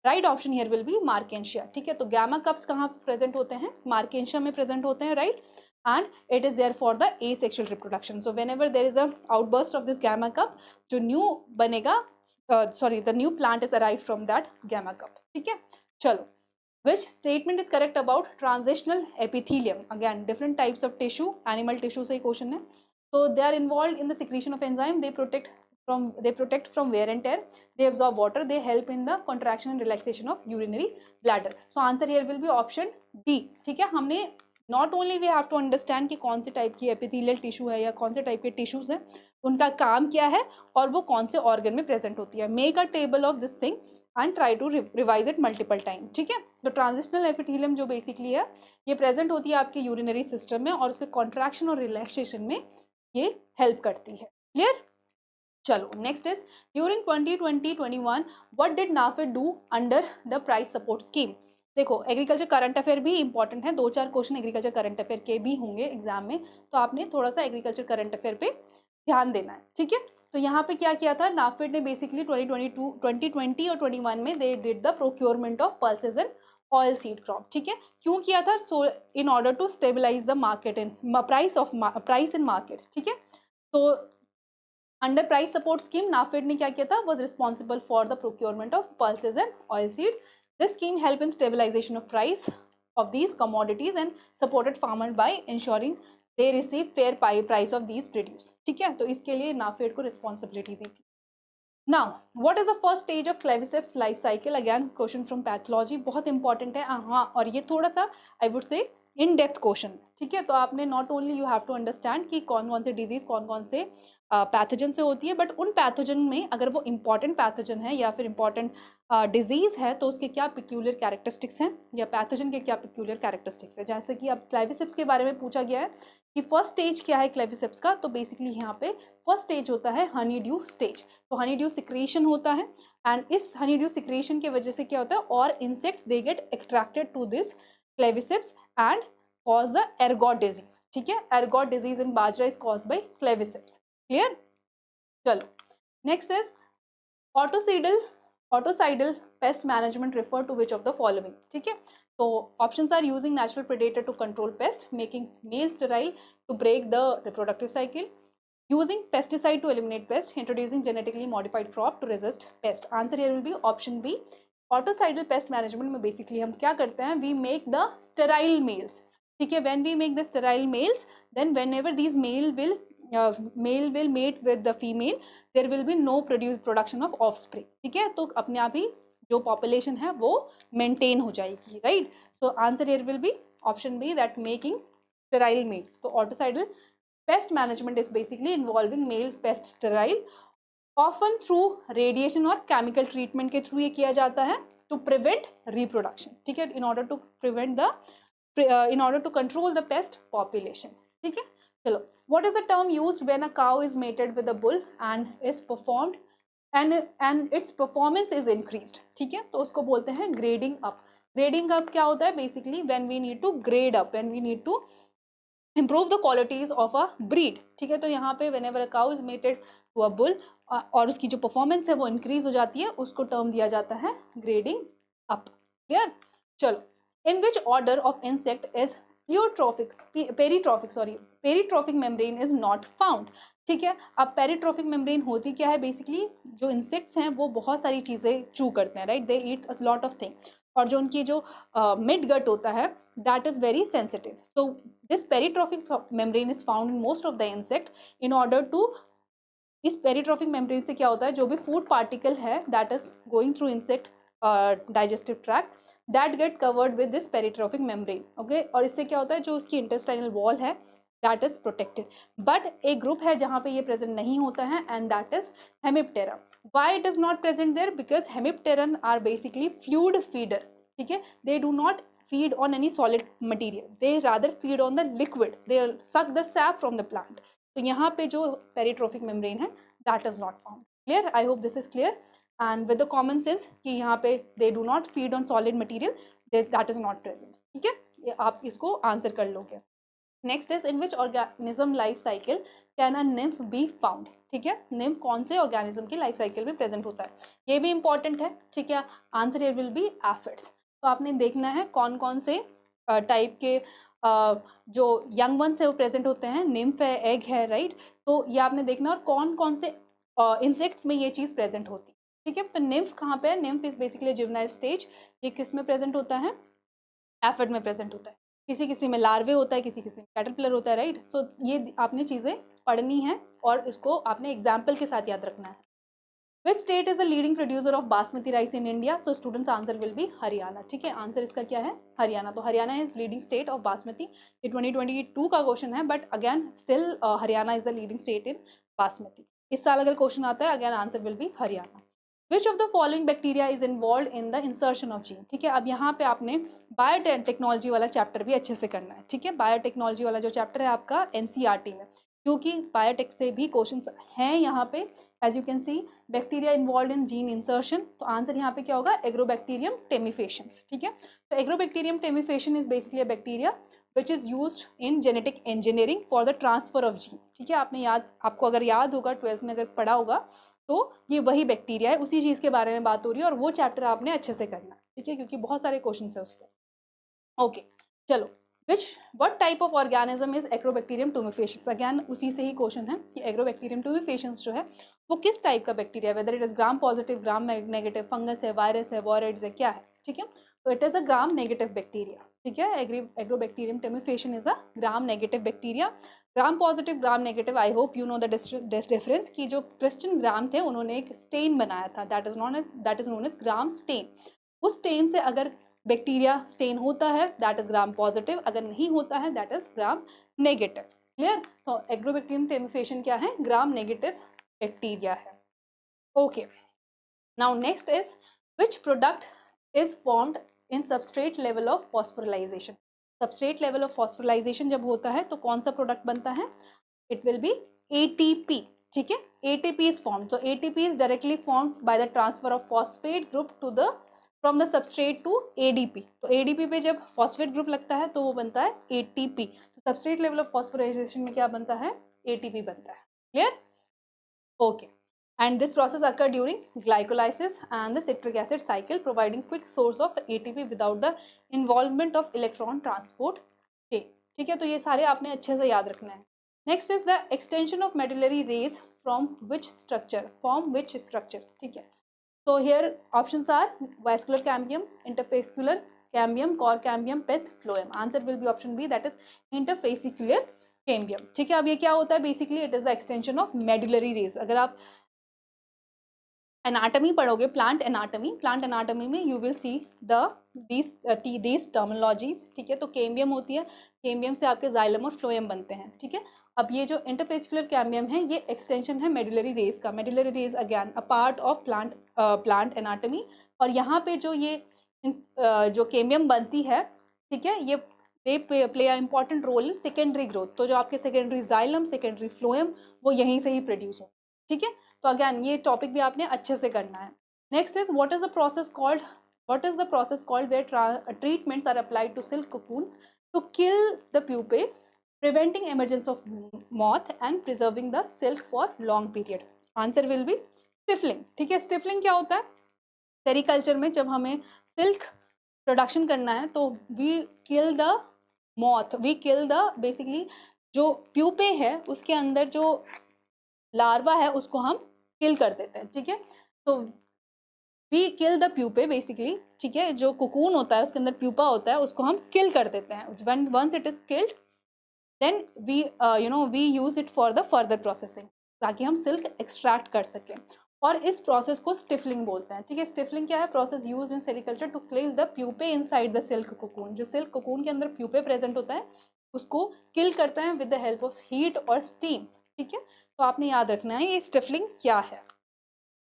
right option here will be markensia, ठीक है। तो gamma cups कहाँ present होते हैं? markensia में present होते हैं, right? and it is there for the asexual reproduction. so whenever there is a outburst of this gamma cup, जो new बनेगा the new plant is arrived from that gamma cup, ठीक है। चलो, Which statement is correct about transitional epithelium? Again, different types of tissue, animal tissue से question है. So they are involved in the secretion of enzyme. They protect from wear and tear. They absorb water. They help in the contraction and relaxation of urinary bladder. So answer here will be option D. ठीक है, हमने not only we have to understand कि कौन से type की epithelial tissue है या कौन से टाइप के tissues हैं, उनका काम क्या है और वो कौन से organ में present होती है. Make a table of this thing and try to revise it multiple time. ठीक है, तो ट्रांजिशनल एपिथेलियम जो बेसिकली है ये प्रेजेंट होती है आपके यूरिनरी सिस्टम में और उसके कॉन्ट्रैक्शन और रिलैक्सेशन में ये हेल्प करती है. क्लियर? चलो next is during 2020-21 what did NAFED do under the price support scheme. देखो एग्रीकल्चर करंट अफेयर भी इंपॉर्टेंट है, 2-4 क्वेश्चन एग्रीकल्चर करंट अफेयर के भी होंगे एग्जाम में, तो आपने थोड़ा सा एग्रीकल्चर करंट अफेयर पे ध्यान देना है. ठीक है, तो यहाँ पे क्या किया था नाफेड ने बेसिकली 2020 और 21 में they did the procurement of pulses and oil seed crop. ठीक है, क्यों किया था? So in order to stabilise the market in price in market. ठीक है, तो under price support scheme NAFED ने क्या किया था, was responsible for the procurement of pulses and oil seed. This scheme help in stabilisation of price of these commodities and supported farmer by ensuring they receive fair price of these produce. ठीक है, तो इसके लिए नाफेड को responsibility दी थी. Now, what is the first stage of claviceps life cycle? Again, question from pathology, बहुत important है. हाँ, और ये थोड़ा सा I would say in depth question. ठीक है, तो आपने not only you have to understand कि कौन कौन से डिजीज कौन कौन से पैथोजन से होती है, बट उन पैथोजन में अगर वो इंपॉर्टेंट पैथोजन है या फिर इंपॉर्टेंट डिजीज है तो उसके क्या पिक्यूलियर कैरेक्टरिस्टिक्स हैं या पैथोजन के क्या पिक्यूलियर कैरेक्टरिस्टिक्स है. जैसे कि अब क्लेविसेप्स के बारे में पूछा गया है कि फर्स्ट स्टेज क्या है क्लेविसेप्स का, तो बेसिकली यहाँ पे फर्स्ट स्टेज होता है हनी ड्यू स्टेज. तो हनी ड्यू सिक्रेशन होता है एंड इस हनी ड्यू सिक्रेशन की वजह से क्या होता है और insects they get attracted to this claviceps and cause the ergot disease. ठीक है, ergot disease in bajra is caused by claviceps. Clear? चलो next is autocidal pest management refer to which of the following. ठीक है, तो options are using natural predator to control pest, making male sterile to break the reproductive cycle, using pesticide to eliminate pest, introducing genetically modified crop to resist pest. Answer here will be option B. Autocidal pest management में basically हम क्या करते हैं, we make the sterile males. ठीक है, when we make the sterile males then whenever these male will mate with the female there will be no production of offspring. ठीक है, तो अपने आप ही जो पॉपुलेशन है वो मेंटेन हो जाएगी. Right, so answer here will be option B that making sterile male. तो autocidal pest management is basically involving male pest sterile, often through radiation और केमिकल ट्रीटमेंट के थ्रू ये किया जाता है टू प्रिवेंट रिप्रोडक्शन. ठीक है, in order to control the pest population. ठीक है, चलो what is the term used when a cow is mated with a bull and is performed and it's performance is increased. ठीक है, तो उसको बोलते हैं ग्रेडिंग अप. ग्रेडिंग अप क्या होता है, basically when we need to grade up, when we need to improve the qualities of a breed. ठीक है, तो यहाँ पे whenever a cow is mated to a bull और उसकी जो परफॉर्मेंस है वो इंक्रीज हो जाती है, उसको टर्म दिया जाता है ग्रेडिंग अप. क्लियर? चलो, in which order of insect is peritrophic membrane is not found. ठीक है, अब पेरीट्रॉफिक मेम्ब्रेन होती क्या है, बेसिकली जो इंसेक्ट्स हैं वो बहुत सारी चीज़ें चू करते हैं. Right, they eat a lot of thing, और जो उनकी जो मिड गट होता है that is very sensitive. So this peritrophic membrane is found in most of the insect. In order to इस पेरीट्रॉफिक मेम्ब्रेन से क्या होता है, जो भी फूड पार्टिकल है that is going through insect digestive tract that get covered with this peritrophic membrane. Okay, और इससे क्या होता है, जो उसकी इंटेस्टाइनल वॉल है दैट इज प्रोटेक्टेड. बट एक ग्रुप है जहाँ पे ये प्रेजेंट नहीं होता है and that is hemiptera. Why it is not present there, because hemipteran are basically fluid feeder. ठीक है, they do not feed on any solid material, they rather feed on the liquid, they suck the sap from the plant. तो यहाँ पे जो पेरीट्रॉफिक membrane है that is not found. Clear? I hope this is clear and with the common sense कि यहाँ पे they do not feed on solid material, that is not present. ठीक है, ये आप इसको आंसर कर लोगे. Next is in which organism life cycle can a nymph be found. ठीक है, निम्फ कौन से ऑर्गेनिज्म की लाइफ साइकिल में प्रेजेंट होता है, ये भी इंपॉर्टेंट है. ठीक है, answer here will B aphids. तो आपने देखना है कौन कौन से टाइप के जो यंग वंस है वो प्रेजेंट होते हैं. निम्फ है, एग है, राइट. तो ये आपने देखना और कौन कौन से इंसेक्ट्स में ये चीज़ प्रेजेंट होती है. ठीक है, तो निम्फ कहाँ पे है, nymph is basically juvenile stage. ये किस में प्रेजेंट होता है, एफिड में प्रेजेंट होता है, किसी किसी में लार्वे होता है, किसी किसी में कैटरपिलर होता है, राइट। सो ये आपने चीज़ें पढ़नी है और इसको आपने एग्जाम्पल के साथ याद रखना है। Which state is the leading producer of basmati rice in India? तो students answer will be Haryana, ठीक है, आंसर इसका क्या है? हरियाणा। तो Haryana is leading state of basmati. ये 2022 का क्वेश्चन है, but again still Haryana is the leading state in basmati. इस साल अगर क्वेश्चन आता है, again answer will be Haryana. Which of the following bacteria is involve in the insertion of gene? ठीक है, अब यहाँ पे आपने बायोटेक्नोलॉजी वाला चैप्टर भी अच्छे से करना है, ठीक है। बायोटेक्नोलॉजी वाला जो चैप्टर है आपका एनसीईआरटी में, क्योंकि बायोटेक से भी क्वेश्चंस हैं यहाँ पे। As you can see bacteria involve in gene insertion, तो आंसर यहाँ पे क्या होगा? एग्रोबैक्टीरियम टेमिफेशंस, ठीक है। तो agrobacterium tumefaciens is basically a bacteria which is used in genetic engineering for the transfer of gene, ठीक है। आपको अगर याद होगा, 12th में अगर पढ़ा होगा, तो ये वही बैक्टीरिया है, उसी चीज़ के बारे में बात हो रही है, और वो चैप्टर आपने अच्छे से करना है, ठीक है, क्योंकि बहुत सारे क्वेश्चन है उस पर। ओके, चलो। what type of organism is Agrobacterium tumefaciens? Again उसी से ही क्वेश्चन है कि Agrobacterium tumefaciens जो है वो किस टाइप का बैक्टीरिया है, whether it is gram positive, gram negative, fungus है, वायरस है, वॉरेड्स है, क्या है, ठीक है। तो it is a gram negative bacteria, ठीक है। Agrobacterium tumefaciens is a gram negative bacteria. Gram positive, gram negative, I hope you know the difference, कि जो क्रिस्टियन ग्राम थे उन्होंने एक स्टेन बनाया था, that is known as gram stain. उस स्टेन से अगर बैक्टीरिया स्टेन होता है, दैट इज ग्राम पॉजिटिव, अगर नहीं होता है that is gram negative, clear. तो एग्रोबैक्टीरियम टेमिफेशन क्या है? ग्राम नेगेटिव बैक्टीरिया है। Okay, now next is which product is formed in substrate level of phosphorylation? Substrate level of phosphorylation जब होता है तो कौन सा प्रोडक्ट बनता है? इट विल बी ATP, ठीक है। ATP is formed, so ATP is directly formed by the transfer of phosphate group to the from the substrate to ADP। तो ADP पे जब फॉस्फेट ग्रुप लगता है तो वो बनता है ATP। तो सबस्ट्रेट लेवल ऑफ फॉस्फोराइजेशन में क्या बनता है? ATP बनता है, clear. Okay, and this process occur during glycolysis and the citric acid cycle, providing quick source of ATP without the involvement of electron transport chain, ठीक है। तो ये सारे आपने अच्छे से याद रखना है। Next is the extension of medullary rays from which structure, form which structure, ठीक है। So here options are vascular cambium, interfascicular cambium, core cambium, pith, phloem. Answer will be option B, that is interfascicular cambium, ठीक है। अब ये क्या होता है? Basically it is the extension of medullary rays. अगर आप एनाटमी पढ़ोगे, प्लांट एनाटमी में you will see these terminologies, ठीक है। तो कैम्बियम होती है, कैम्बियम से आपके जाइलम और फ्लोएम बनते हैं, ठीक है। अब ये जो इंटरफेसिकुलर कैम्बियम है ये एक्सटेंशन है मेडुलरी रेज का। Medullary rays again a part of plant anatomy, और यहाँ पे जो ये जो कैम्बियम बनती है, ठीक है, ये they play a important role in secondary growth. तो जो आपके सेकेंडरी जाइलम, सेकेंडरी फ्लोएम, वो यहीं से ही प्रोड्यूस हो, ठीक है। तो अगेन ये टॉपिक भी आपने अच्छे से करना है। Next is what is the process called where treatments are applied to silk cocoons to kill the pupae, preventing emergence of moth and preserving the silk for long period? Answer will be stifling, ठीक है। Stifling क्या होता है? Sericulture में जब हमें silk production करना है तो we kill the moth, we kill the basically जो प्यूपे है उसके अंदर जो लार्वा है उसको हम किल कर देते हैं, ठीक है। तो वी किल द प्यूपे बेसिकली, ठीक है। जो कुकून होता है उसके अंदर प्यूपा होता है उसको हम किल कर देते हैं। When once it is killed then we use it for the further processing, ताकि हम सिल्क एक्सट्रैक्ट कर सकें। और इस प्रोसेस को स्टिफलिंग बोलते हैं, ठीक है। स्टिफलिंग क्या है? Process use in sericulture to kill the pupae inside the silk cocoon. जो सिल्क कोकून के अंदर प्यूपे प्रेजेंट होता है उसको किल करते हैं with the help of heat और स्टीम, ठीक है। तो आपने याद रखना है ये स्टिफलिंग क्या है।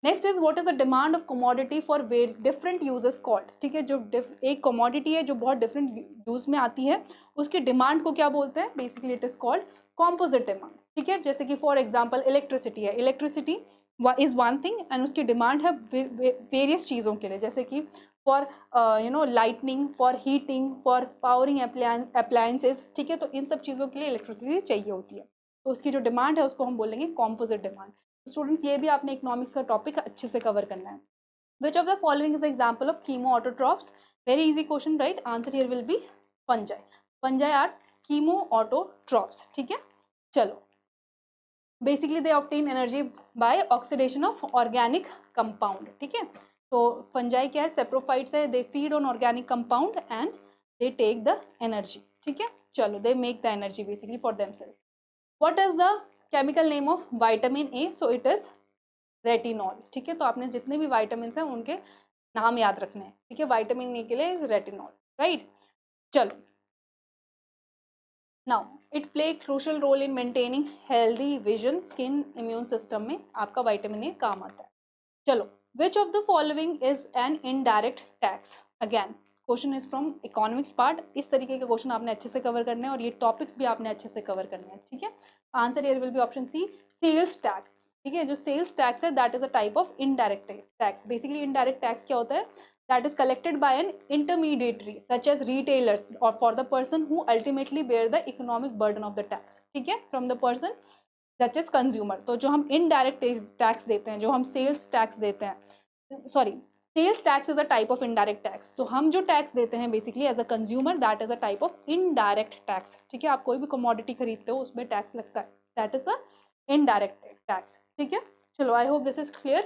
Next is what is the demand of commodity for different uses called, ठीक है। जो एक कमोडिटी है जो बहुत डिफरेंट यूज में आती है उसकी डिमांड को क्या बोलते हैं? Basically it is called composite demand, ठीक है। जैसे कि फॉर एग्जांपल इलेक्ट्रिसिटी है, electricity is one thing and उसकी डिमांड है वेरियस चीज़ों के लिए, जैसे कि for lightning, for heating, for powering appliances, ठीक है। तो इन सब चीज़ों के लिए इलेक्ट्रिसिटी चाहिए होती है, तो उसकी जो डिमांड है उसको हम बोलेंगे कॉम्पोजिट डिमांड। स्टूडेंट्स ये भी आपने इकोनॉमिक्स का टॉपिक अच्छे से कवर करना है। Which of the following is the example of chemo autotrophs? Very easy question, right. Answer here will be fungi. Fungi are chemo autotrophs, ठीक है। चलो, basically they obtain energy by oxidation of organic compound, ठीक है। तो फंजाई क्या है? Saprophytes है, they feed on organic compound and they take the energy, ठीक है। चलो, they make the energy basically for themself. What is the chemical name of vitamin A? So it is retinol, ठीक है। तो आपने जितने भी विटामिन हैं उनके नाम याद रखने हैं, ठीक है। विटामिन ए के लिए इज रेटिनॉल, राइट। चलो, now it play crucial role in maintaining healthy vision, skin, immune system में आपका विटामिन ए काम आता है। चलो, which of the following is an indirect tax? Again question is from economics part. इस तरीके के क्वेश्चन आपने अच्छे से कवर करने हैं और ये टॉपिक्स भी आपने अच्छे से कवर करने हैं, ठीक है। Answer here will be option C, sales tax, ठीक है। जो सेल्स टैक्स है that is a type of indirect tax. Basically indirect tax क्या होता है? that is collected by an intermediary such as retailers or for the person who ultimately bear the economic burden of the tax, ठीक है, from the person such as consumer। तो जो हम indirect tax देते हैं, जो हम sales tax देते हैं, sorry, sales tax is a type of indirect tax। तो हम जो tax देते हैं basically as a consumer, that is a type of indirect tax, ठीक है। आप कोई भी commodity खरीदते हो उसमें tax लगता है, that is a indirect tax, ठीक है। चलो, I hope this is clear।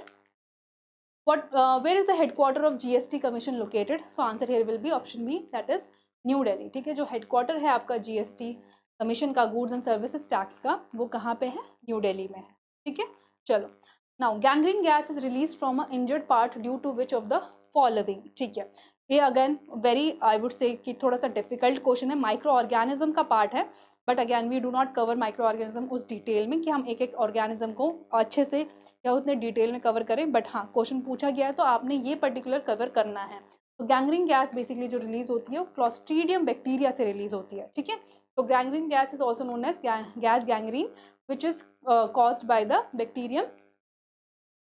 Where is the headquarter of GST Commission located? So answer here will be option B, that is new Delhi, ठीक है। जो हेडक्वार्टर है आपका GST कमीशन का, goods and services tax का, वो कहाँ पे है? न्यू दिल्ली में है, ठीक है। चलो, now gangrene gas is release from a injured part due to which of the following, ठीक है। ये अगेन वेरी आई वुड से कि थोड़ा सा डिफिकल्ट क्वेश्चन है, माइक्रो ऑर्गेनिज्म का पार्ट है, but again we do not cover micro organism उस डिटेल में कि हम एक एक ऑर्गेनिज्म को अच्छे से या उतने डिटेल में कवर करें, बट हाँ क्वेश्चन पूछा गया है तो आपने ये पर्टिकुलर कवर करना है। तो गैंग्रीन गैस बेसिकली जो रिलीज होती है वो क्लॉस्ट्रीडियम बैक्टीरिया से रिलीज होती है, ठीक है। तो gangrene gas is also known as gas gangrene which is caused by the bacterium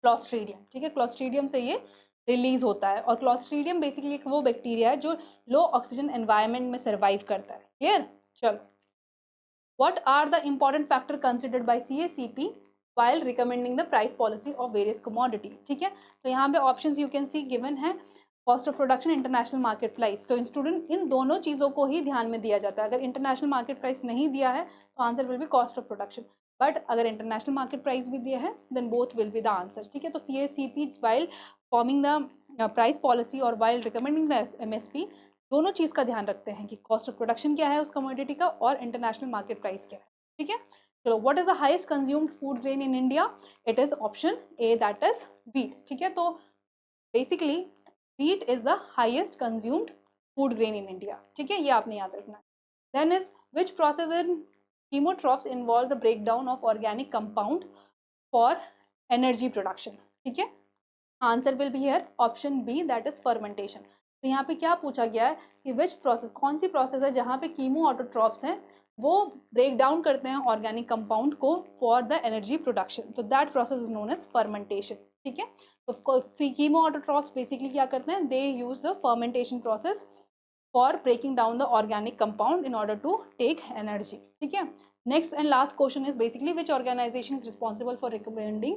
clostridium, ठीक है। क्लॉस्ट्रीडियम से ये रिलीज होता है और क्लॉस्ट्रीडियम बेसिकली वो बैक्टीरिया है जो लो ऑक्सीजन एनवायरनमेंट में सर्वाइव करता है, क्लियर। चलो, what are the important factor considered by CACP while recommending the price policy of various commodity, ठीक है। तो यहाँ पे options you can see given है, cost of production, international market price. तो स्टूडेंट इन दोनों चीज़ों को ही ध्यान में दिया जाता है। अगर इंटरनेशनल मार्केट प्राइस नहीं दिया है तो answer will be cost of production, but अगर इंटरनेशनल मार्केट प्राइस भी दिया है then both will be the answer, ठीक है। तो CACP while forming the price policy और while recommending द MSP दोनों चीज़ का ध्यान रखते हैं कि कॉस्ट ऑफ प्रोडक्शन क्या है उस कमोडिटी का और इंटरनेशनल मार्केट प्राइस क्या है, ठीक है। चलो, what is the highest consumed food grain in India? It is option A, that is wheat, ठीक है। तो basically wheat is the highest consumed food grain in India, ठीक है, ये आपने याद रखना है। Then is which process in chemotrophs involve the break down of organic compound for energy production, ठीक है। Answer will be here option B, that is fermentation. तो यहाँ पे क्या पूछा गया है कि विच प्रोसेस, कौन सी प्रोसेस है जहाँ पे कीमो ऑटोट्रॉफ्स हैं वो ब्रेक डाउन करते हैं ऑर्गेनिक कंपाउंड को फॉर द एनर्जी प्रोडक्शन। तो that process is known as fermentation, ठीक है। तो कीमो ऑटोट्रॉफ्स बेसिकली क्या करते हैं? They use the fermentation process for breaking down the organic compound in order to take energy, ठीक है। Next and last question is basically which organisation is responsible for recommending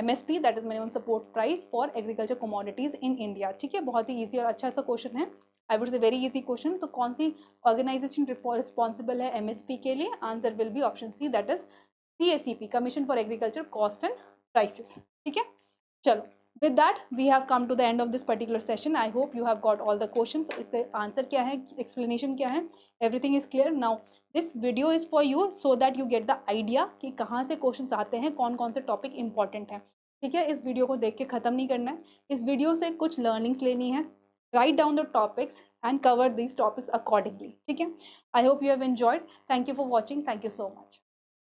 MSP, that is minimum support price for agriculture commodities in India, ठीक है। बहुत ही easy और अच्छा सा question है, I would say very easy question. तो कौन सी ऑर्गेनाइजेशन रिस्पॉन्सिबल है MSP के लिए? Answer will be option C, that is CACP, commission for agriculture cost and prices, ठीक है। चलो, with that we have come to the end of this particular session. I hope you have got all the questions. इसका answer क्या है, explanation क्या है, everything is clear. Now this video is for you so that you get the idea कि कहाँ से questions आते हैं, कौन कौन से टॉपिक इंपॉर्टेंट हैं, ठीक है। इस वीडियो को देख के ख़त्म नहीं करना है, इस वीडियो से कुछ लर्निंग्स लेनी है। write down the topics and cover these topics accordingly, ठीक है। I hope you have enjoyed. Thank you for watching. Thank you so much.